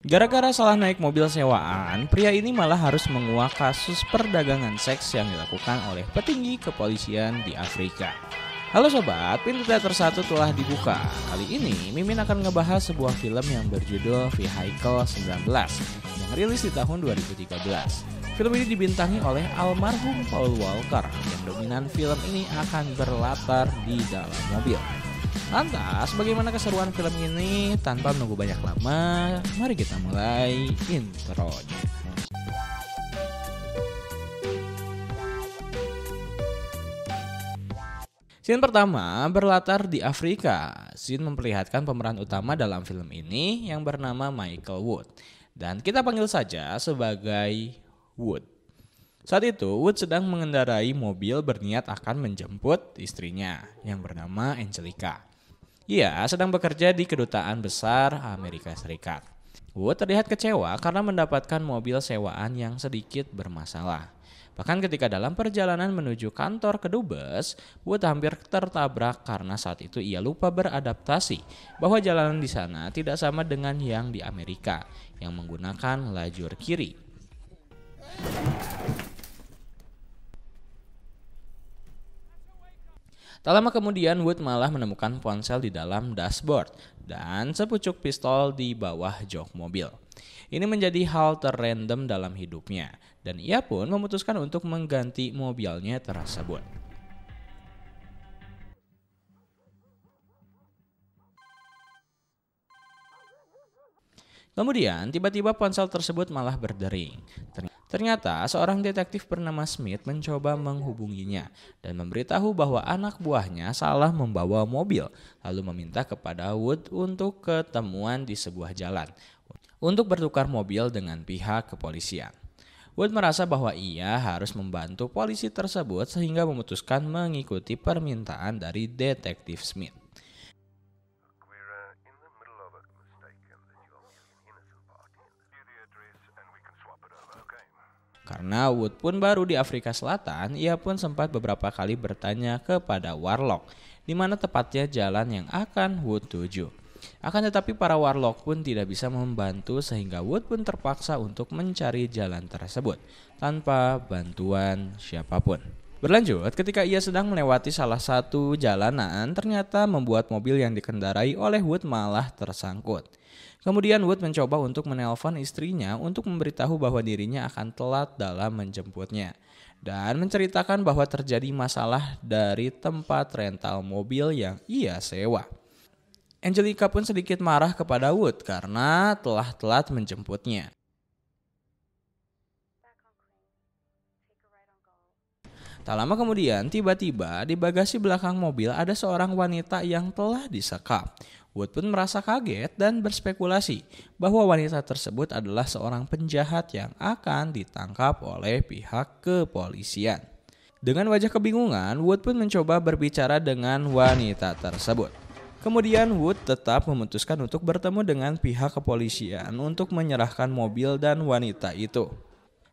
Gara-gara salah naik mobil sewaan, pria ini malah harus menguak kasus perdagangan seks yang dilakukan oleh petinggi kepolisian di Afrika. Halo sobat, pintu teater 1 telah dibuka. Kali ini Mimin akan ngebahas sebuah film yang berjudul Vehicle 19 yang rilis di tahun 2013. Film ini dibintangi oleh almarhum Paul Walker yang dominan film ini akan berlatar di dalam mobil. Lantas, bagaimana keseruan film ini? Tanpa menunggu banyak lama, mari kita mulai intronya. Scene pertama berlatar di Afrika. Scene memperlihatkan pemeran utama dalam film ini yang bernama Michael Wood. Dan kita panggil saja sebagai Wood. Saat itu, Wood sedang mengendarai mobil berniat akan menjemput istrinya yang bernama Angelica. Ia sedang bekerja di Kedutaan Besar Amerika Serikat. Wood terlihat kecewa karena mendapatkan mobil sewaan yang sedikit bermasalah. Bahkan ketika dalam perjalanan menuju kantor kedubes, Wood hampir tertabrak karena saat itu ia lupa beradaptasi bahwa jalanan di sana tidak sama dengan yang di Amerika yang menggunakan lajur kiri. Tak lama kemudian Wood malah menemukan ponsel di dalam dashboard dan sepucuk pistol di bawah jok mobil. Ini menjadi hal terrandom dalam hidupnya dan ia pun memutuskan untuk mengganti mobilnya tersebut. Kemudian tiba-tiba ponsel tersebut malah berdering. Ternyata seorang detektif bernama Smith mencoba menghubunginya dan memberitahu bahwa anak buahnya salah membawa mobil, lalu meminta kepada Wood untuk ketemuan di sebuah jalan untuk bertukar mobil dengan pihak kepolisian. Wood merasa bahwa ia harus membantu polisi tersebut sehingga memutuskan mengikuti permintaan dari detektif Smith. Karena Wood pun baru di Afrika Selatan, ia pun sempat beberapa kali bertanya kepada Warlock di mana tepatnya jalan yang akan Wood tuju. Akan tetapi para Warlock pun tidak bisa membantu sehingga Wood pun terpaksa untuk mencari jalan tersebut tanpa bantuan siapapun. Berlanjut, ketika ia sedang melewati salah satu jalanan, ternyata membuat mobil yang dikendarai oleh Wood malah tersangkut. Kemudian Wood mencoba untuk menelpon istrinya untuk memberitahu bahwa dirinya akan telat dalam menjemputnya dan menceritakan bahwa terjadi masalah dari tempat rental mobil yang ia sewa. Angelica pun sedikit marah kepada Wood karena telah telat menjemputnya. Tak lama kemudian, tiba-tiba di bagasi belakang mobil ada seorang wanita yang telah disekap. Wood pun merasa kaget dan berspekulasi bahwa wanita tersebut adalah seorang penjahat yang akan ditangkap oleh pihak kepolisian. Dengan wajah kebingungan, Wood pun mencoba berbicara dengan wanita tersebut. Kemudian Wood tetap memutuskan untuk bertemu dengan pihak kepolisian untuk menyerahkan mobil dan wanita itu.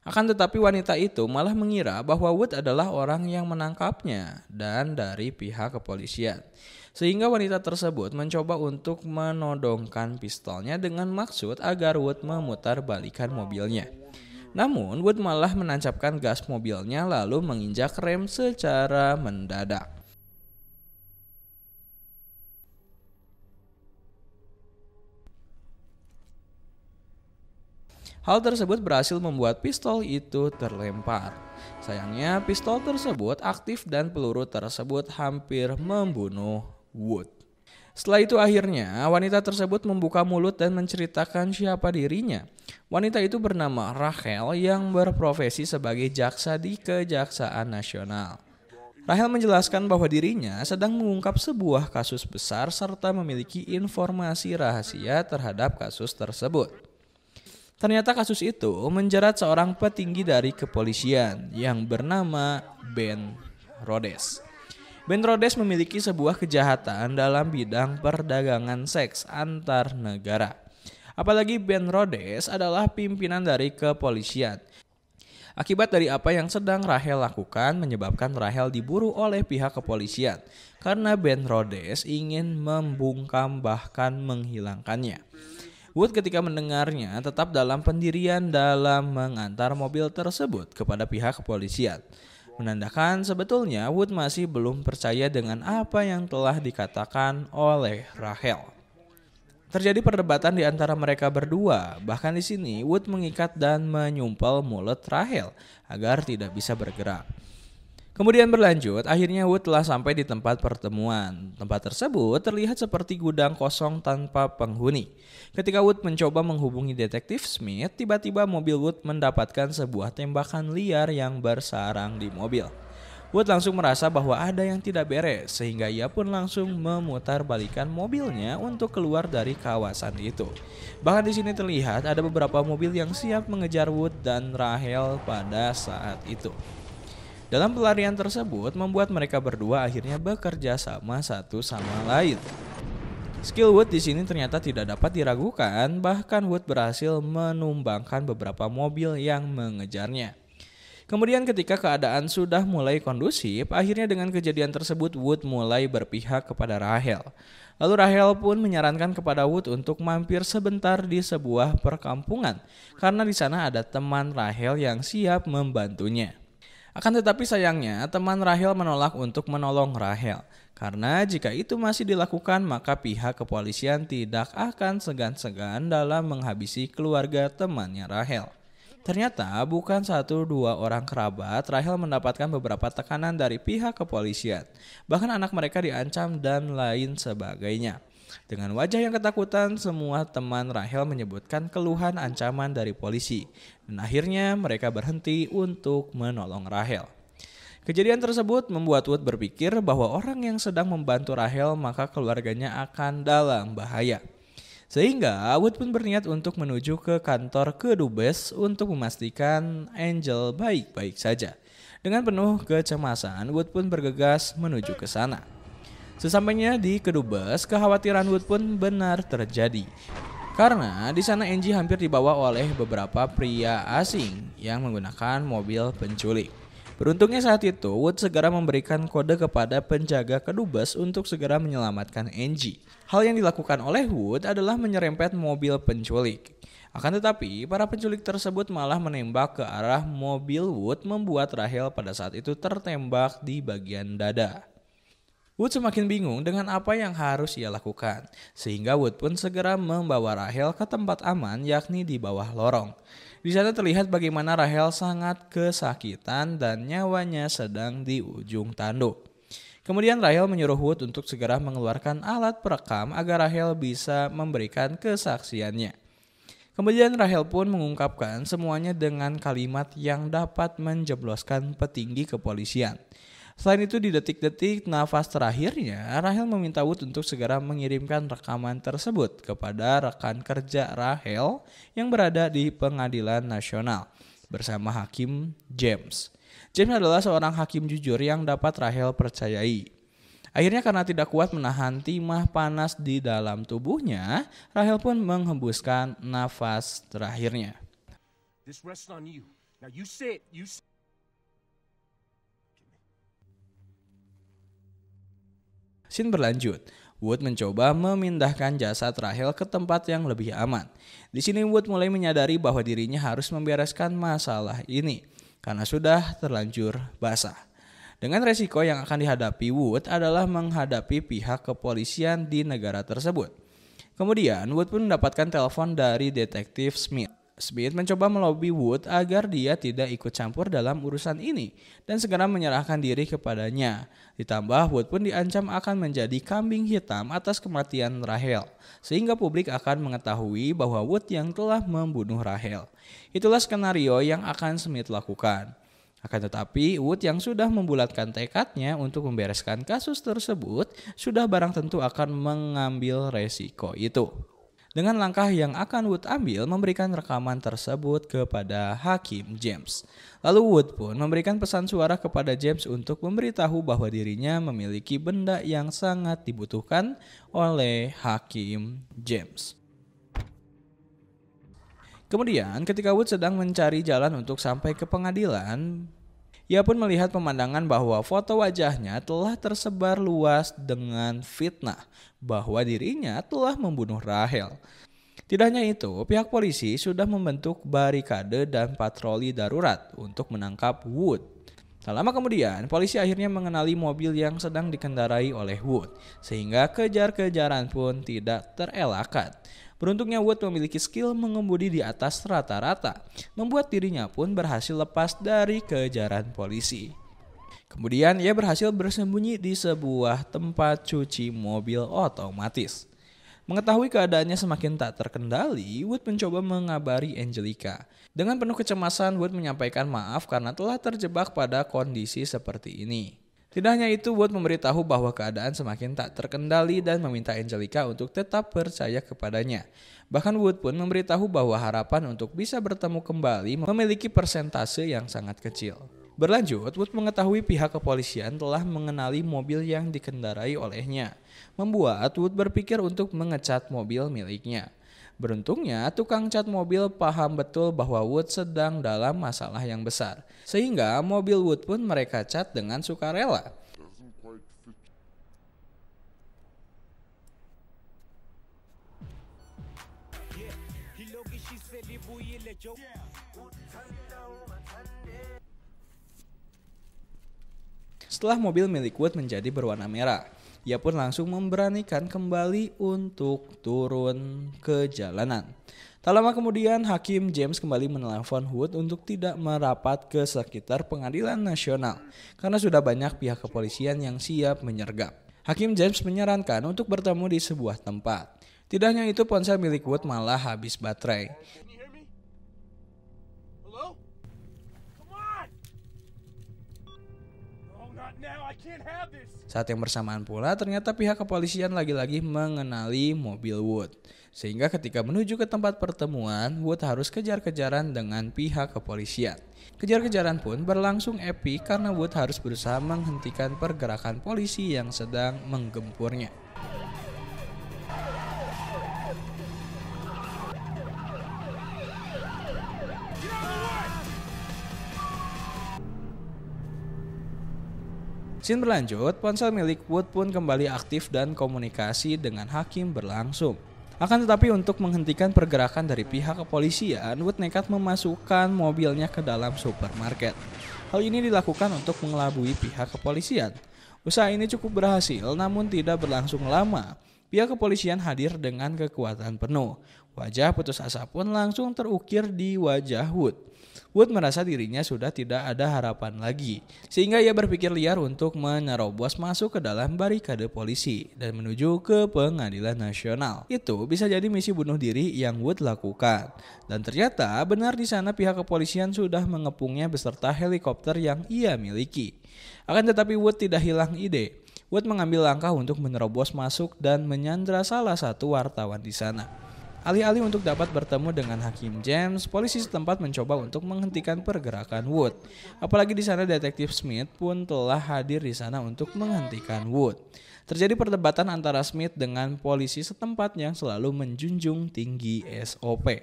Akan tetapi wanita itu malah mengira bahwa Wood adalah orang yang menangkapnya dan dari pihak kepolisian. Sehingga wanita tersebut mencoba untuk menodongkan pistolnya dengan maksud agar Wood memutar-balikan mobilnya. Namun Wood malah menancapkan gas mobilnya lalu menginjak rem secara mendadak. Hal tersebut berhasil membuat pistol itu terlempar. Sayangnya pistol tersebut aktif dan peluru tersebut hampir membunuh Wood. Setelah itu akhirnya wanita tersebut membuka mulut dan menceritakan siapa dirinya. Wanita itu bernama Rachel yang berprofesi sebagai jaksa di Kejaksaan Nasional. Rachel menjelaskan bahwa dirinya sedang mengungkap sebuah kasus besar serta memiliki informasi rahasia terhadap kasus tersebut. Ternyata kasus itu menjerat seorang petinggi dari kepolisian yang bernama Ben Rhodes. Ben Rhodes memiliki sebuah kejahatan dalam bidang perdagangan seks antar negara. Apalagi Ben Rhodes adalah pimpinan dari kepolisian. Akibat dari apa yang sedang Rachel lakukan menyebabkan Rachel diburu oleh pihak kepolisian karena Ben Rhodes ingin membungkam bahkan menghilangkannya. Wood ketika mendengarnya tetap dalam pendirian dalam mengantar mobil tersebut kepada pihak kepolisian. Menandakan sebetulnya Wood masih belum percaya dengan apa yang telah dikatakan oleh Rachel. Terjadi perdebatan di antara mereka berdua. Bahkan di sini Wood mengikat dan menyumpel mulut Rachel agar tidak bisa bergerak. Kemudian berlanjut, akhirnya Wood telah sampai di tempat pertemuan. Tempat tersebut terlihat seperti gudang kosong tanpa penghuni. Ketika Wood mencoba menghubungi detektif Smith, tiba-tiba mobil Wood mendapatkan sebuah tembakan liar yang bersarang di mobil. Wood langsung merasa bahwa ada yang tidak beres, sehingga ia pun langsung memutar balikan mobilnya untuk keluar dari kawasan itu. Bahkan di sini terlihat ada beberapa mobil yang siap mengejar Wood dan Rachel pada saat itu. Dalam pelarian tersebut membuat mereka berdua akhirnya bekerja sama satu sama lain. Skill Wood di sini ternyata tidak dapat diragukan, bahkan Wood berhasil menumbangkan beberapa mobil yang mengejarnya. Kemudian ketika keadaan sudah mulai kondusif, akhirnya dengan kejadian tersebut Wood mulai berpihak kepada Rachel. Lalu Rachel pun menyarankan kepada Wood untuk mampir sebentar di sebuah perkampungan, karena di sana ada teman Rachel yang siap membantunya. Akan tetapi sayangnya teman Rachel menolak untuk menolong Rachel. Karena jika itu masih dilakukan maka pihak kepolisian tidak akan segan-segan dalam menghabisi keluarga temannya Rachel. Ternyata bukan 1-2 orang kerabat, Rachel mendapatkan beberapa tekanan dari pihak kepolisian. Bahkan anak mereka diancam dan lain sebagainya. Dengan wajah yang ketakutan, semua teman Rachel menyebutkan keluhan ancaman dari polisi. Dan akhirnya mereka berhenti untuk menolong Rachel. Kejadian tersebut membuat Wood berpikir bahwa orang yang sedang membantu Rachel maka keluarganya akan dalam bahaya. Sehingga Wood pun berniat untuk menuju ke kantor kedubes untuk memastikan Angel baik-baik saja. Dengan penuh kecemasan, Wood pun bergegas menuju ke sana. Sesampainya di kedubes, kekhawatiran Wood pun benar terjadi. Karena di sana Angie hampir dibawa oleh beberapa pria asing yang menggunakan mobil penculik. Beruntungnya saat itu, Wood segera memberikan kode kepada penjaga kedubes untuk segera menyelamatkan Angie. Hal yang dilakukan oleh Wood adalah menyerempet mobil penculik. Akan tetapi, para penculik tersebut malah menembak ke arah mobil Wood membuat Rachel pada saat itu tertembak di bagian dada. Wood semakin bingung dengan apa yang harus ia lakukan, sehingga Wood pun segera membawa Rachel ke tempat aman yakni di bawah lorong. Di sana terlihat bagaimana Rachel sangat kesakitan dan nyawanya sedang di ujung tanduk. Kemudian Rachel menyuruh Wood untuk segera mengeluarkan alat perekam agar Rachel bisa memberikan kesaksiannya. Kemudian Rachel pun mengungkapkan semuanya dengan kalimat yang dapat menjebloskan petinggi kepolisian. Selain itu di detik-detik nafas terakhirnya, Rachel meminta Wood untuk segera mengirimkan rekaman tersebut kepada rekan kerja Rachel yang berada di pengadilan nasional bersama Hakim James. James adalah seorang hakim jujur yang dapat Rachel percayai. Akhirnya karena tidak kuat menahan timah panas di dalam tubuhnya, Rachel pun menghembuskan nafas terakhirnya. Scene berlanjut. Wood mencoba memindahkan jasad Rachel ke tempat yang lebih aman. Di sini Wood mulai menyadari bahwa dirinya harus membereskan masalah ini karena sudah terlanjur basah. Dengan resiko yang akan dihadapi Wood adalah menghadapi pihak kepolisian di negara tersebut. Kemudian Wood pun mendapatkan telepon dari detektif Smith. Smith mencoba melobi Wood agar dia tidak ikut campur dalam urusan ini dan segera menyerahkan diri kepadanya. Ditambah Wood pun diancam akan menjadi kambing hitam atas kematian Rachel, sehingga publik akan mengetahui bahwa Wood yang telah membunuh Rachel. Itulah skenario yang akan Smith lakukan. Akan tetapi Wood yang sudah membulatkan tekadnya untuk membereskan kasus tersebut sudah barang tentu akan mengambil resiko itu. Dengan langkah yang akan Wood ambil memberikan rekaman tersebut kepada Hakim James. Lalu Wood pun memberikan pesan suara kepada James untuk memberitahu bahwa dirinya memiliki benda yang sangat dibutuhkan oleh Hakim James. Kemudian ketika Wood sedang mencari jalan untuk sampai ke pengadilan, ia pun melihat pemandangan bahwa foto wajahnya telah tersebar luas dengan fitnah bahwa dirinya telah membunuh Rachel. Tidak hanya itu, pihak polisi sudah membentuk barikade dan patroli darurat untuk menangkap Wood. Tak lama kemudian, polisi akhirnya mengenali mobil yang sedang dikendarai oleh Wood, sehingga kejar-kejaran pun tidak terelakkan. Beruntungnya Wood memiliki skill mengemudi di atas rata-rata, membuat dirinya pun berhasil lepas dari kejaran polisi. Kemudian ia berhasil bersembunyi di sebuah tempat cuci mobil otomatis. Mengetahui keadaannya semakin tak terkendali, Wood mencoba mengabari Angelica. Dengan penuh kecemasan, Wood menyampaikan maaf karena telah terjebak pada kondisi seperti ini. Tidak hanya itu, Wood memberitahu bahwa keadaan semakin tak terkendali dan meminta Angelica untuk tetap percaya kepadanya. Bahkan Wood pun memberitahu bahwa harapan untuk bisa bertemu kembali memiliki persentase yang sangat kecil. Berlanjut, Wood mengetahui pihak kepolisian telah mengenali mobil yang dikendarai olehnya, membuat Wood berpikir untuk mengecat mobil miliknya. Beruntungnya, tukang cat mobil paham betul bahwa Wood sedang dalam masalah yang besar, sehingga mobil Wood pun mereka cat dengan sukarela. Setelah mobil milik Wood menjadi berwarna merah, ia pun langsung memberanikan kembali untuk turun ke jalanan. Tak lama kemudian, Hakim James kembali menelpon Wood untuk tidak merapat ke sekitar pengadilan nasional karena sudah banyak pihak kepolisian yang siap menyergap. Hakim James menyarankan untuk bertemu di sebuah tempat. Tidak hanya itu, ponsel milik Wood malah habis baterai. Saat yang bersamaan pula, ternyata pihak kepolisian lagi-lagi mengenali mobil Wood. Sehingga ketika menuju ke tempat pertemuan, Wood harus kejar-kejaran dengan pihak kepolisian. Kejar-kejaran pun berlangsung epik karena Wood harus berusaha menghentikan pergerakan polisi yang sedang menggempurnya. Scene berlanjut, ponsel milik Wood pun kembali aktif dan komunikasi dengan hakim berlangsung. Akan tetapi untuk menghentikan pergerakan dari pihak kepolisian, Wood nekat memasukkan mobilnya ke dalam supermarket. Hal ini dilakukan untuk mengelabui pihak kepolisian. Usaha ini cukup berhasil namun tidak berlangsung lama. Pihak kepolisian hadir dengan kekuatan penuh. Wajah putus asa pun langsung terukir di wajah Wood. Wood merasa dirinya sudah tidak ada harapan lagi, sehingga ia berpikir liar untuk menerobos masuk ke dalam barikade polisi dan menuju ke pengadilan nasional. Itu bisa jadi misi bunuh diri yang Wood lakukan. Dan ternyata benar di sana pihak kepolisian sudah mengepungnya beserta helikopter yang ia miliki. Akan tetapi Wood tidak hilang ide. Wood mengambil langkah untuk menerobos masuk dan menyandra salah satu wartawan di sana. Alih-alih untuk dapat bertemu dengan Hakim James, polisi setempat mencoba untuk menghentikan pergerakan Wood. Apalagi di sana detektif Smith pun telah hadir di sana untuk menghentikan Wood. Terjadi perdebatan antara Smith dengan polisi setempat yang selalu menjunjung tinggi SOP.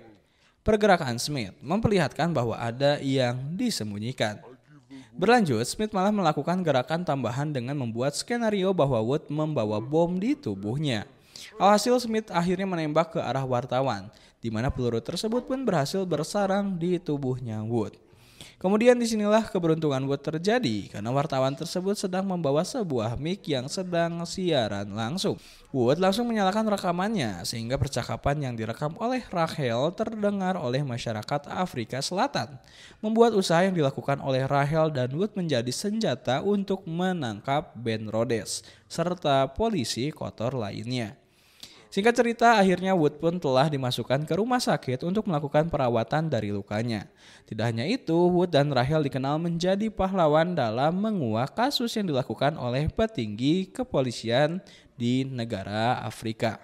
Pergerakan Smith memperlihatkan bahwa ada yang disembunyikan. Berlanjut, Smith malah melakukan gerakan tambahan dengan membuat skenario bahwa Wood membawa bom di tubuhnya. Alhasil Smith akhirnya menembak ke arah wartawan, di mana peluru tersebut pun berhasil bersarang di tubuhnya Wood. Kemudian disinilah keberuntungan Wood terjadi karena wartawan tersebut sedang membawa sebuah mic yang sedang siaran langsung. Wood langsung menyalakan rekamannya sehingga percakapan yang direkam oleh Rachel terdengar oleh masyarakat Afrika Selatan. Membuat usaha yang dilakukan oleh Rachel dan Wood menjadi senjata untuk menangkap Ben Rhodes serta polisi kotor lainnya. Singkat cerita, akhirnya Wood pun telah dimasukkan ke rumah sakit untuk melakukan perawatan dari lukanya. Tidak hanya itu, Wood dan Rachel dikenal menjadi pahlawan dalam menguak kasus yang dilakukan oleh petinggi kepolisian di negara Afrika.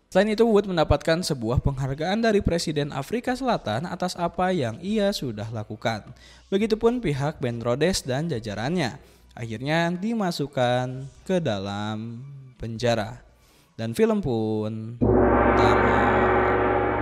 Selain itu, Wood mendapatkan sebuah penghargaan dari Presiden Afrika Selatan atas apa yang ia sudah lakukan. Begitupun pihak Ben Rhodes dan jajarannya. Akhirnya dimasukkan ke dalam penjara. Dan film pun tamat.